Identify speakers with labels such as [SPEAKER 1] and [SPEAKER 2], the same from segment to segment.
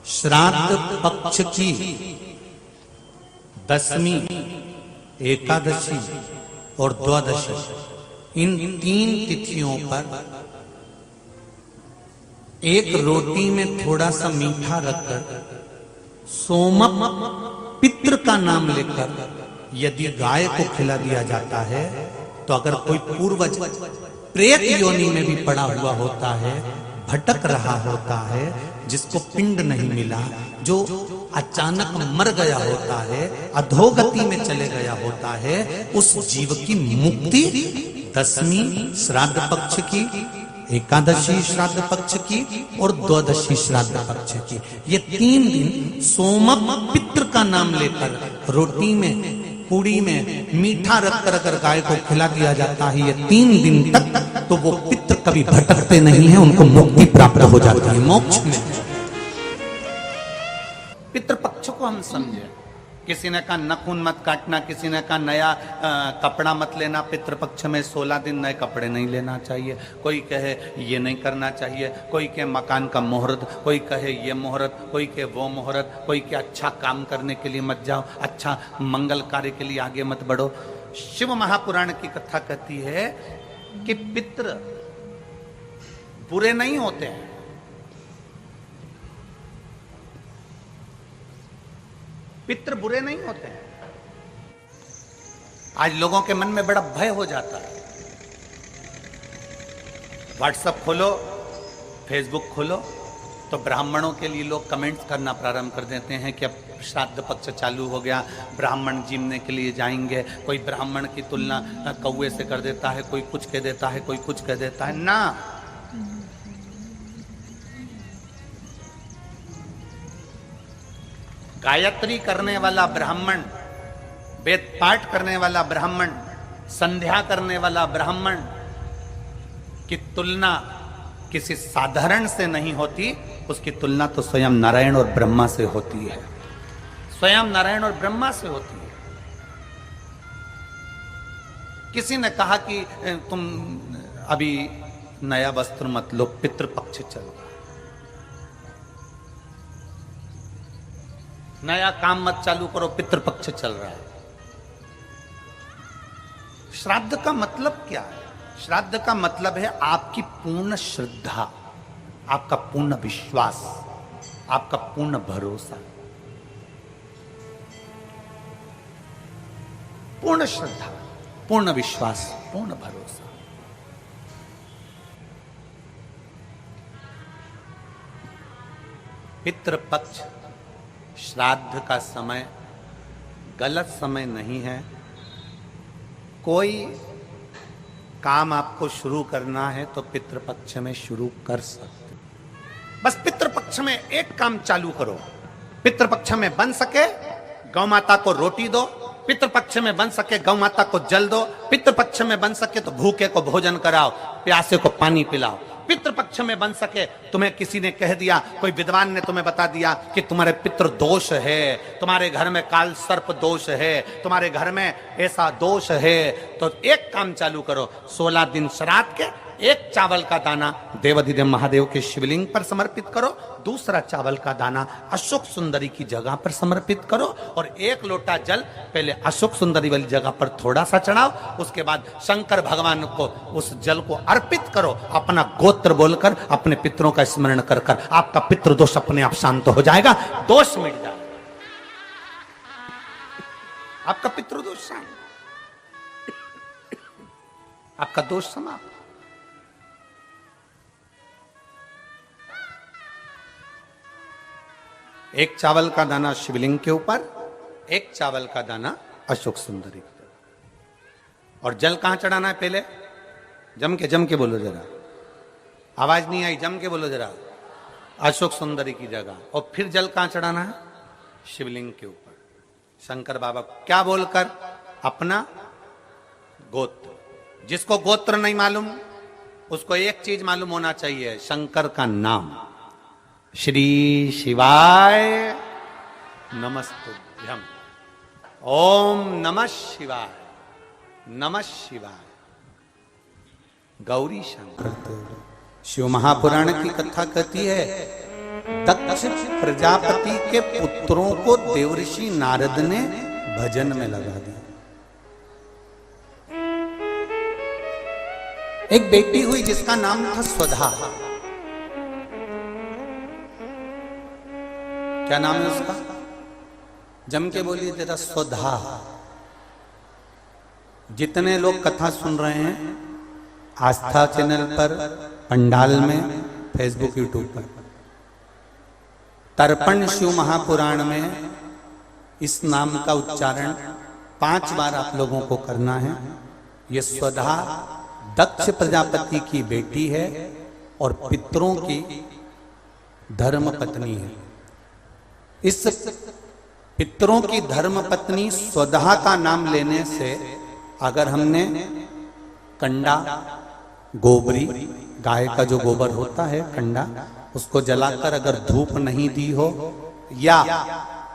[SPEAKER 1] श्राद्ध पक्ष की दसवीं, एकादशी और द्वादशी, इन 3 तिथियों पर एक रोटी में थोड़ा सा मीठा रखकर सोमक पितृ का नाम लेकर यदि गाय को खिला दिया जाता है, तो अगर कोई पूर्वज प्रेत योनि में भी पड़ा हुआ होता है, भटक रहा होता है, जिसको पिंड नहीं मिला, जो अचानक मर गया होता है, अधोगति में चले गया होता है, उस जीव की मुक्ति दसवीं श्राद्ध पक्ष की, एकादशी श्राद्ध पक्ष की और द्वादशी श्राद्ध पक्ष की, ये 3 दिन सोमक पितृ का नाम लेकर रोटी में, पूड़ी में मीठा रखकर अगर गाय को खिला दिया जाता है, ये 3 दिन तक, तो वो पितृ कभी भटकते नहीं है, उनको मुक्ति प्राप्त हो जाती है, मोक्ष में।
[SPEAKER 2] पितृपक्ष को हम समझे। किसी ने कहा नखून मत काटना, किसी ने कहा नया कपड़ा मत लेना, पितृपक्ष में 16 दिन नए कपड़े नहीं लेना चाहिए, कोई कहे ये नहीं करना चाहिए, कोई कहे मकान का मुहूर्त, कोई कहे ये मुहूर्त, कोई कहे वो मुहूर्त, कोई कहे अच्छा काम करने के लिए मत जाओ, अच्छा मंगल कार्य के लिए आगे मत बढ़ो। शिव महापुराण की कथा कहती है कि पितृ बुरे नहीं होते हैं, पितृ बुरे नहीं होते हैं। आज लोगों के मन में बड़ा भय हो जाता है। व्हाट्सएप खोलो, फेसबुक खोलो, तो ब्राह्मणों के लिए लोग कमेंट्स करना प्रारंभ कर देते हैं कि अब श्राद्ध पक्ष चालू हो गया, ब्राह्मण जीमने के लिए जाएंगे। कोई ब्राह्मण की तुलना कौवे से कर देता है, कोई कुछ कह देता है, कोई कुछ कह देता है। ना, गायत्री करने वाला ब्राह्मण, वेद पाठ करने वाला ब्राह्मण, संध्या करने वाला ब्राह्मण की तुलना किसी साधारण से नहीं होती, उसकी तुलना तो स्वयं नारायण और ब्रह्मा से होती है, स्वयं नारायण और ब्रह्मा से होती है। किसी ने कहा कि तुम अभी नया वस्त्र मत लो, पितृपक्ष चल रहा, नया काम मत चालू करो, पितृपक्ष चल रहा है। श्राद्ध का मतलब क्या है? श्राद्ध का मतलब है आपकी पूर्ण श्रद्धा, आपका पूर्ण विश्वास, आपका पूर्ण भरोसा। पूर्ण श्रद्धा, पूर्ण विश्वास, पूर्ण भरोसा। पितृपक्ष श्राद्ध का समय गलत समय नहीं है। कोई काम आपको शुरू करना है तो पितृपक्ष में शुरू कर सकते। बस पितृपक्ष में एक काम चालू करो। पितृपक्ष में बन सके गौ माता को रोटी दो, पितृपक्ष में बन सके गौ माता को जल दो, पितृपक्ष में बन सके तो भूखे को भोजन कराओ, प्यासे को पानी पिलाओ। पितृपक्ष में बन सके, तुम्हें किसी ने कह दिया, कोई विद्वान ने तुम्हें बता दिया कि तुम्हारे पितृ दोष है, तुम्हारे घर में काल सर्प दोष है, तुम्हारे घर में ऐसा दोष है, तो एक काम चालू करो, 16 दिन श्राद्ध के एक चावल का दाना देवाधिदेव महादेव के शिवलिंग पर समर्पित करो, दूसरा चावल का दाना अशोक सुंदरी की जगह पर समर्पित करो, और 1 लोटा जल पहले अशोक सुंदरी वाली जगह पर थोड़ा सा चढ़ाओ, उसके बाद शंकर भगवान को उस जल को अर्पित करो, अपना गोत्र बोलकर अपने पितरों का स्मरण कर कर आपका पितृदोष अपने आप शांत हो जाएगा, दोष मिट जाएगा, आपका पितृदोष शांत, आपका दोष समाप्त। एक चावल का दाना शिवलिंग के ऊपर, एक चावल का दाना अशोक सुंदरी की जगह। और जल कहां चढ़ाना है? पहले जम के बोलो जरा, आवाज नहीं आई, जम के बोलो जरा, अशोक सुंदरी की जगह। और फिर जल कहां चढ़ाना है? शिवलिंग के ऊपर, शंकर बाबा क्या बोलकर? अपना गोत्र। जिसको गोत्र नहीं मालूम उसको एक चीज मालूम होना चाहिए, शंकर का नाम। श्री शिवाय नमस्तुभ्यम, ओम नमः शिवाय, नमः शिवाय, गौरी शंकर। शिव महापुराण की कथा कहती है दक्ष प्रजापति के पुत्रों को देवऋषि नारद ने भजन में लगा दिया। एक बेटी हुई जिसका नाम था स्वधा। क्या नाम है उसका? जम के बोलिए जरा, स्वधा। जितने लोग कथा सुन रहे हैं आस्था चैनल पर, पंडाल में, फेसबुक, यूट्यूब पर, तर्पण शिव महापुराण में इस नाम का उच्चारण 5 बार आप लोगों को करना है। ये स्वधा दक्ष प्रजापति की बेटी है और पितरों की धर्म पत्नी है। इस पितरों की धर्म पत्नी स्वधा का नाम लेने से अगर हमने कंडा, गोबरी, गाय का जो गोबर होता है कंडा, उसको जलाकर अगर धूप नहीं दी हो या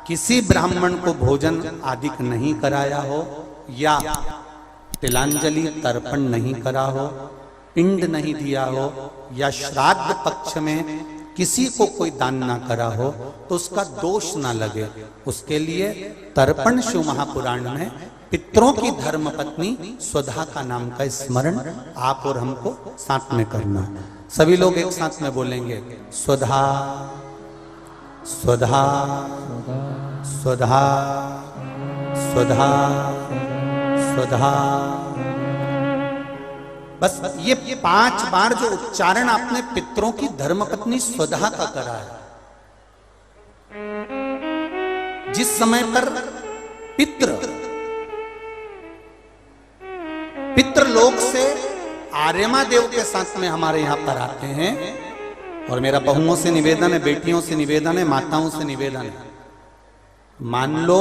[SPEAKER 2] किसी ब्राह्मण को भोजन आदि नहीं कराया हो या तिलांजलि तर्पण नहीं करा हो, पिंड नहीं दिया हो या श्राद्ध पक्ष में किसी को कोई दान ना करा हो तो उसका दोष ना लगे, उसके लिए तर्पण शिव महापुराण में पितरों की धर्म पत्नी स्वधा का नाम का स्मरण आप और हमको साथ में करना। सभी लोग एक साथ में बोलेंगे, स्वधा स्वधा स्वधा स्वधा स्वधा। बस ये 5 बार जो उच्चारण आपने पितरों की धर्मपत्नी स्वधा का करा है, जिस समय पर पितृलोक से आर्यमा देव के साथ में हमारे यहां पर आते हैं। और मेरा बहुओं से निवेदन है, बेटियों से निवेदन है, माताओं से निवेदन है, मान लो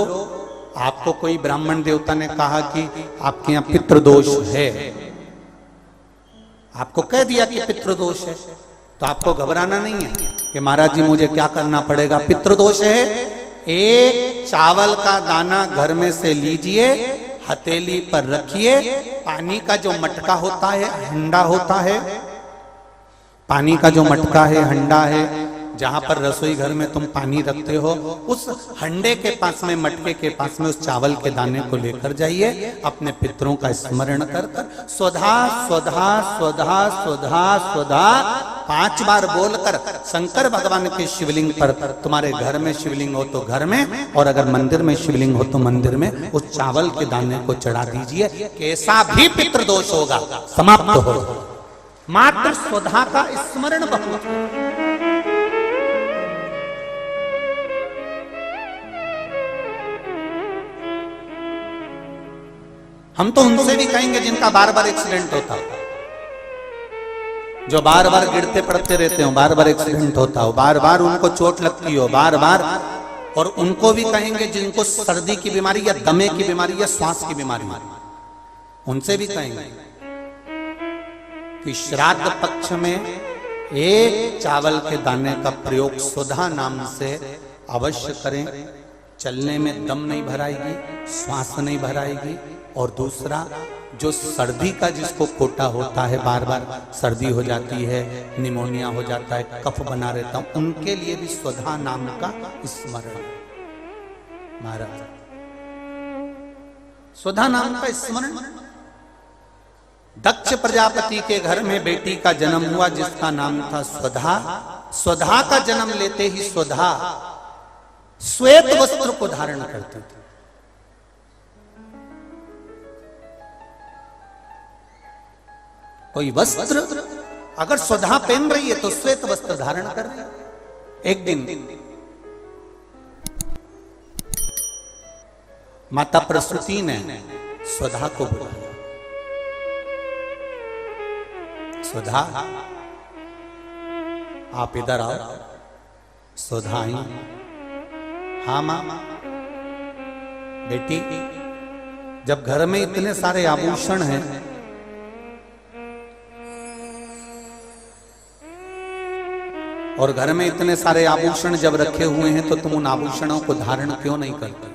[SPEAKER 2] आपको कोई ब्राह्मण देवता ने कहा कि आपके यहां पितृदोष है, आपको कह दिया कि पितृदोष है, तो आपको घबराना नहीं है कि महाराज जी मुझे क्या करना पड़ेगा। पितृदोष है, एक चावल का दाना घर में से लीजिए, हथेली पर रखिए, पानी का जो मटका होता है, हंडा होता है, पानी का जो मटका है, हंडा है, जहां पर रसोई घर में तुम पानी रखते हो, उस हंडे के पास में, मटके के पास में उस चावल के दाने को लेकर जाइए, अपने पितरों का स्मरण कर कर स्वधा स्वधा स्वधा स्वधा स्वधा 5 बार बोलकर शंकर भगवान के शिवलिंग पर, तुम्हारे घर में शिवलिंग हो तो घर में, और अगर मंदिर में शिवलिंग हो तो मंदिर में, उस चावल के दाने को चढ़ा दीजिए। कैसा भी पितृदोष होगा समाप्त हो। मात्र स्वधा का स्मरण बहुत। हम तो उनसे भी कहेंगे जिनका बार बार एक्सीडेंट होता हो, जो बार बार गिरते पड़ते रहते हो, बार बार एक्सीडेंट होता हो, बार बार उनको चोट लगती हो, बार बार, और उनको भी कहेंगे जिनको सर्दी की बीमारी या दमे की बीमारी या श्वास की बीमारी, उनसे भी कहेंगे कि श्राद्ध पक्ष में एक चावल के दाने का प्रयोग स्वधा नाम से अवश्य करें। चलने में दम नहीं भराएगी, श्वास नहीं भराएगी। और दूसरा, जो सर्दी का जिसको कोटा होता है, बार बार सर्दी हो जाती है, निमोनिया हो जाता है, कफ बना रहता हूं, उनके लिए भी स्वधा नाम का स्मरण। महाराज स्वधा नाम का स्मरण। दक्ष प्रजापति के घर में बेटी का जन्म हुआ जिसका नाम था स्वधा। स्वधा का जन्म लेते ही स्वधा श्वेत वस्त्र को धारण करती थी। कोई वस्त्र अगर स्वधा पहन रही है तो श्वेत वस्त्र धारण कर रही है। एक दिन माता प्रसूति ने स्वधा को बुलाया। स्वधा, आप इधर आओ। स्वधा आई। हाँ मां। बेटी, जब घर में इतने सारे आभूषण हैं, और घर में इतने सारे आभूषण जब रखे हुए हैं, तो तुम उन आभूषणों को धारण क्यों नहीं करते?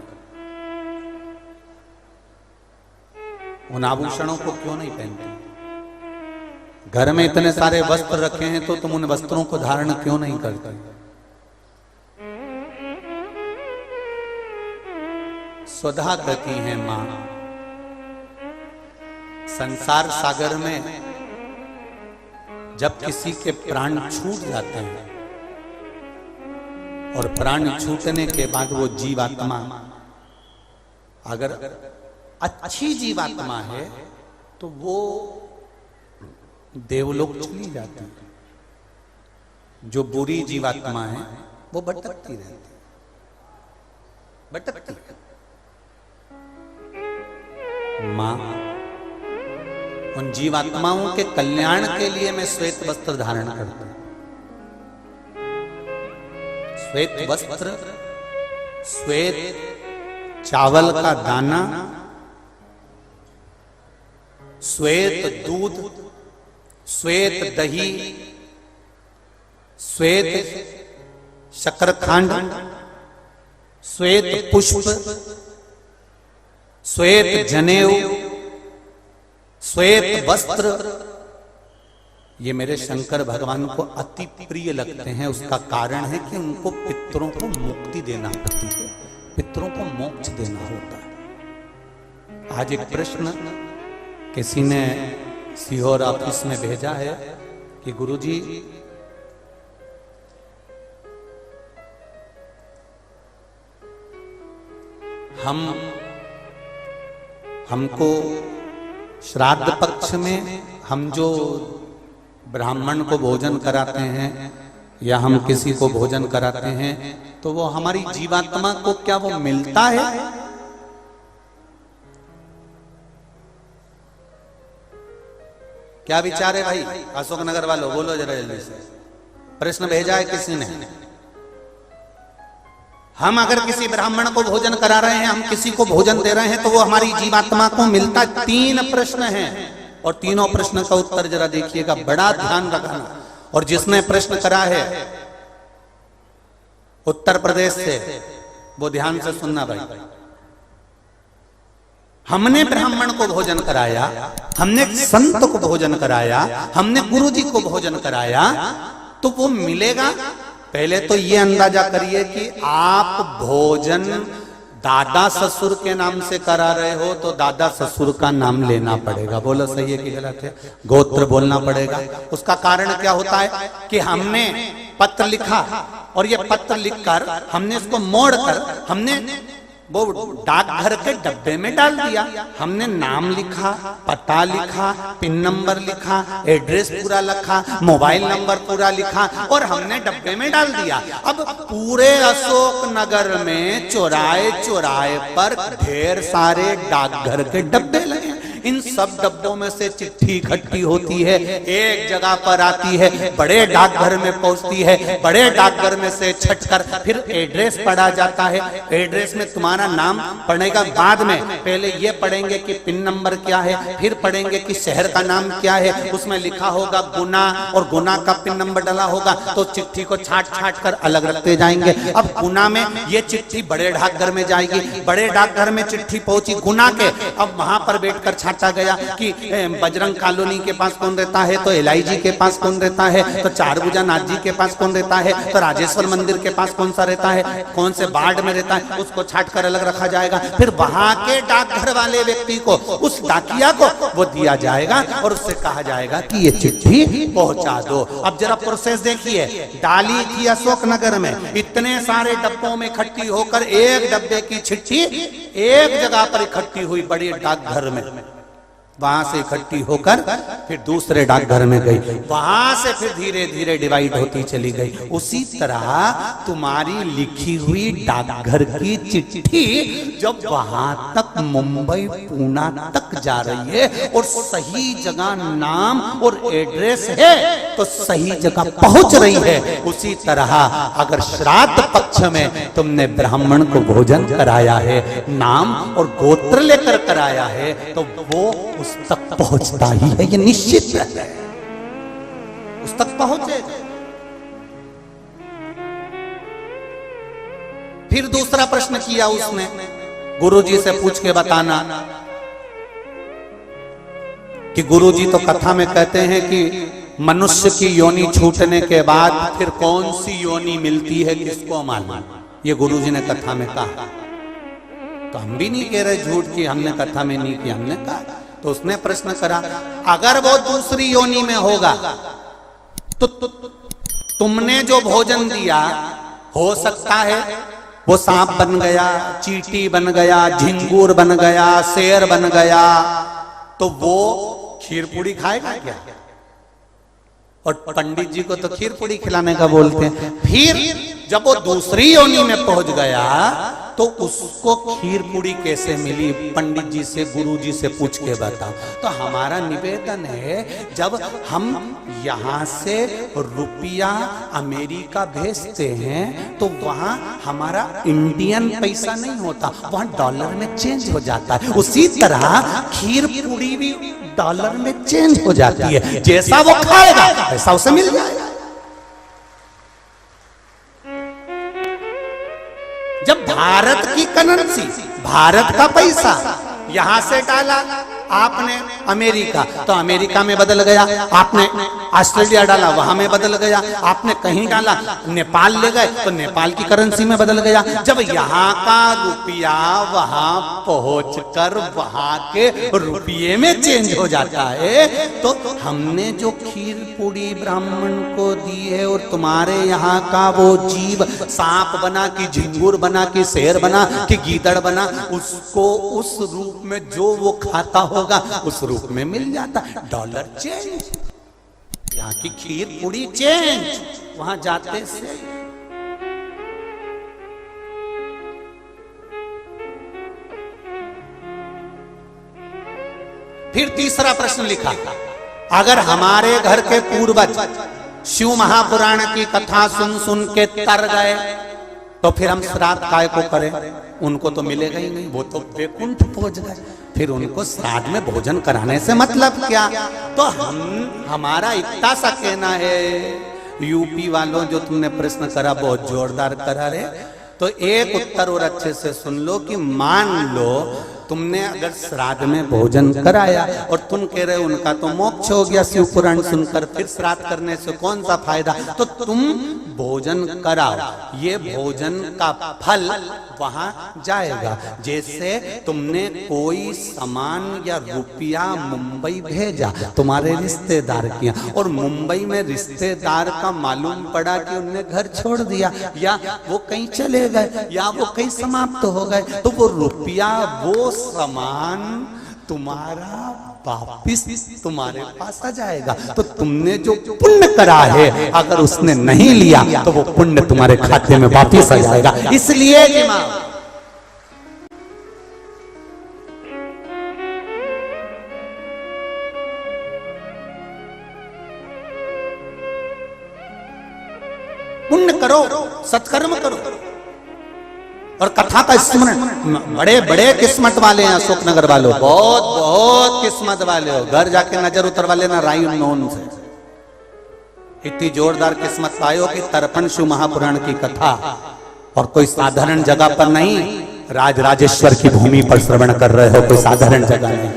[SPEAKER 2] उन आभूषणों को क्यों नहीं पहनते? घर में इतने सारे वस्त्र रखे हैं, तो तुम उन वस्त्रों को धारण क्यों नहीं करते? स्वधा कहती हैं मां। संसार सागर में जब किसी के प्राण छूट जाते हैं और प्राण छूटने के बाद वो जीवात्मा अगर अच्छी जीवात्मा है तो वो देवलोक चली जाती है, जो बुरी जीवात्मा है वो भटकती रहती है, भटकती है। मां उन जीवात्माओं के कल्याण के लिए मैं श्वेत वस्त्र धारण करता हूं। श्वेत वस्त्र, श्वेत चावल का दाना, श्वेत दूध, श्वेत दही, श्वेत शकरखंड, श्वेत पुष्प, श्वेत जनेऊ, श्वेत वस्त्र, ये मेरे शंकर भगवान को अति प्रिय लगते हैं। उसका कारण है कि उनको पितरों को मुक्ति देना पड़ती है, पितरों को मोक्ष देना होता है। आज एक प्रश्न किसी ने सीहोर ऑफिस में भेजा है कि गुरुजी हमको श्राद्ध पक्ष में हम जो ब्राह्मण को भोजन कराते हैं या हम किसी को भोजन कराते हैं तो वो हमारी जीवात्मा को क्या वो मिलता है? क्या विचार है भाई? अशोकनगर वालों बोलो जरा जल्दी से। प्रश्न भेजा है किसी ने। हम अगर किसी ब्राह्मण को भोजन करा रहे हैं, हम किसी को भोजन दे रहे हैं तो वो हमारी जीवात्मा को मिलता है। 3 प्रश्न हैं और तीनों प्रश्न का उत्तर जरा देखिएगा, बड़ा ध्यान रखना। और जिसने प्रश्न करा है उत्तर प्रदेश से, वो ध्यान से सुनना भाई। हमने ब्राह्मण को भोजन कराया, हमने संत को भोजन कराया, हमने गुरु जी को भोजन कराया, तो वो मिलेगा। पहले तो ये अंदाजा करिए कि आप भोजन दादा ससुर के नाम से करा रहे हो तो दादा ससुर का नाम लेना पड़ेगा। बोलो सही है कि गलत है? गोत्र बोलना पड़ेगा। उसका कारण क्या होता है कि हमने पत्र लिखा और ये पत्र लिखकर हमने इसको मोड़कर हमने वो डाकघर के डब्बे में डाल दिया। हमने नाम लिखा, पता लिखा, पिन नंबर लिखा, एड्रेस पूरा लिखा, मोबाइल नंबर पूरा लिखा और हमने डब्बे में डाल दिया। अब पूरे अशोक नगर में चौराहे चौराहे पर ढेर सारे डाकघर के डब्बे लगे। इन सब डब्बों में से चिट्ठी इकट्ठी होती है, एक जगह पर आती है, बड़े डाकघर में पहुंचती है, बड़े डाकघर में से छटकर फिर एड्रेस पढ़ा जाता है। एड्रेस में तुम्हारा नाम पढ़ने का बाद में पहले ये पढ़ेंगे कि पिन नंबर क्या है, फिर पढ़ेंगे कि शहर का नाम क्या है। उसमें लिखा होगा गुना और गुना का पिन नंबर डाला होगा तो चिट्ठी को छाट छाट कर अलग रखते जाएंगे। अब गुना में ये चिट्ठी बड़े डाकघर में जाएगी, बड़े डाकघर में चिट्ठी पहुंची गुना के। अब वहां पर बैठकर छाटा गया कि बजरंग कॉलोनी के पास कौन रहता है, तो एलआईजी के पास कौन रहता है, तो चारभुजा नाथ जी के पास कौन रहता है, तो राजेश्वर मंदिर के पास कौन सा रहता है, कौन से वार्ड में रहता है, उसको छाट कर अलग रखा जाएगा। फिर वहां के डाकघर वाले व्यक्ति को, उस डाकिया को वो दिया जाएगा और उससे कहा जाएगा कि ये चिट्ठी पहुंचा दो। अब जरा प्रोसेस देखिए, डाली थी अशोकनगर में, इतने सारे डब्बों में इकट्ठी होकर एक डब्बे की चिट्ठी एक जगह पर इकट्ठी हुई बड़ी डाकघर में, वहां से इकट्ठी होकर फिर दूसरे डाकघर में गई, वहां से फिर धीरे धीरे डिवाइड होती चली गई। उसी तरह तुम्हारी लिखी हुई डाकघर की चिट्ठी जब वहां तक मुंबई पूना तक जा रही है और सही जगह नाम और एड्रेस है तो सही जगह पहुंच रही है। उसी तरह अगर श्राद्ध पक्ष में तुमने ब्राह्मण को भोजन कराया है, नाम और गोत्र लेकर कराया है, तो वो उस तक पहुंचता ही है, ये निश्चित है, उस तक पहुंचे। फिर दूसरा प्रश्न किया उसने, गुरुजी से पूछ के बताना कि गुरुजी तो कथा में कहते हैं कि मनुष्य की योनि छूटने के बाद फिर कौन सी योनि मिलती है किसको मालूम, ये गुरुजी ने कथा में कहा। तो हम भी नहीं कह रहे झूठ कि हमने कथा में नहीं किया, हमने कहा। तो उसने प्रश्न करा, अगर वो दूसरी योनि में होगा तो तुमने जो भोजन दिया, हो सकता है वो सांप बन गया, चींटी बन गया, झिंगूर बन गया, शेर बन गया, तो वो खीर पूड़ी खाएगा क्या? और पंडित जी को तो खीर पूड़ी खिलाने का बोलते हैं। फिर जब वो दूसरी योनि में पहुंच गया तो उसको खीर पूड़ी कैसे मिली? पंडित जी से, गुरु जी से पूछ के बताओ। तो हमारा निवेदन है, जब हम यहां से रुपया अमेरिका भेजते हैं तो वहां हमारा इंडियन पैसा नहीं होता, वहां डॉलर में चेंज हो जाता है। उसी तरह खीर पूड़ी भी डॉलर में चेंज हो जाती है, जैसा वो खाएगा वैसा उसे मिल जाएगा। जब भारत की करेंसी, भारत का पैसा यहां से डाला आपने अमेरिका, तो अमेरिका में बदल गया, आपने ऑस्ट्रेलिया डाला वहां में बदल गया, आपने कहीं डाला नेपाल ले गए तो नेपाल की करेंसी में बदल गया। जब यहाँ का रुपया वहां पहुंचकर वहां के रुपये में चेंज हो जाता है, तो हमने जो खीर पूड़ी ब्राह्मण को दी है और तुम्हारे यहाँ का वो जीव सांप बना कि झिंगुर बना कि शेर बना कि गीदड़ बना, उसको उस रूप में जो वो खाता होगा उस रूप में मिल जाता। डॉलर चेंज, यहाँ की खीर पूड़ी चेंज, वहां जाते से। फिर तीसरा प्रश्न लिखा, अगर हमारे घर के पूर्वज शिव महापुराण की कथा सुन सुन के तर गए तो फिर हम श्राद्ध काय को करें? उनको तो मिलेगा ही नहीं, वो तो वैकुंठ पहुंच गए, फिर उनको श्राद्ध में भोजन कराने से मतलब क्या? तो हमारा इतना सा कहना है, यूपी वालों जो तुमने प्रश्न करा बहुत जोरदार करा रे, तो एक उत्तर और अच्छे से सुन लो कि मान लो तुमने अगर श्राद्ध में भोजन कराया और तुम कह रहे हो उनका तो मोक्ष हो गया शिव पुराण सुनकर, फिर श्राद्ध करने से कौन सा फायदा? तो तुम भोजन कराओ, ये भोजन का फल वहां जाएगा। जैसे तुमने कोई सामान या रुपया मुंबई भेजा तुम्हारे रिश्तेदार किया, और मुंबई में रिश्तेदार का मालूम पड़ा कि उनने घर छोड़ दिया या वो कहीं चले गए या वो कहीं समाप्त हो गए, तो वो रुपया, वो सामान तुम्हारा वापिस तुम्हारे पास आ जाएगा। तो तुमने जो पुण्य करा है अगर उसने नहीं लिया तो वो पुण्य तुम्हारे खाते में वापिस आ जाएगा। इसलिए कि मां पुण्य करो, सत्कर्म करो। और कथा का स्मरण, बड़े बड़े किस्मत वाले हैं अशोकनगर वालों, बहुत बहुत किस्मत वाले हो, घर जाके नजर उतरवा लेना राई नोन से। इतनी जोरदार किस्मत पायो कि तर्पण शिव महापुराण की कथा, और कोई साधारण जगह पर नहीं, राजराजेश्वर की भूमि पर श्रवण कर रहे हो, कोई साधारण जगह नहीं।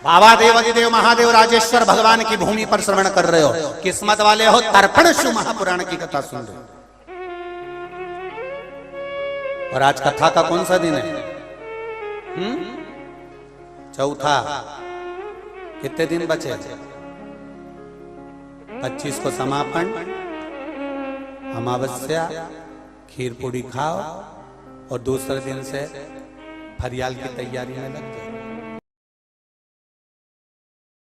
[SPEAKER 2] बाबा देव अधिदेव महादेव राजेश्वर भगवान की भूमि पर श्रवण कर रहे हो, किस्मत वाले हो, तर्पण शिव महापुराण की कथा सुन रहे हो। और आज कथा का कौन सा दिन है? चौथा। कितने दिन बचे? 25 को समापन, अमावस्या, खीर पूड़ी खाओ और दूसरे दिन से फरियाल की तैयारी में लग जाओ।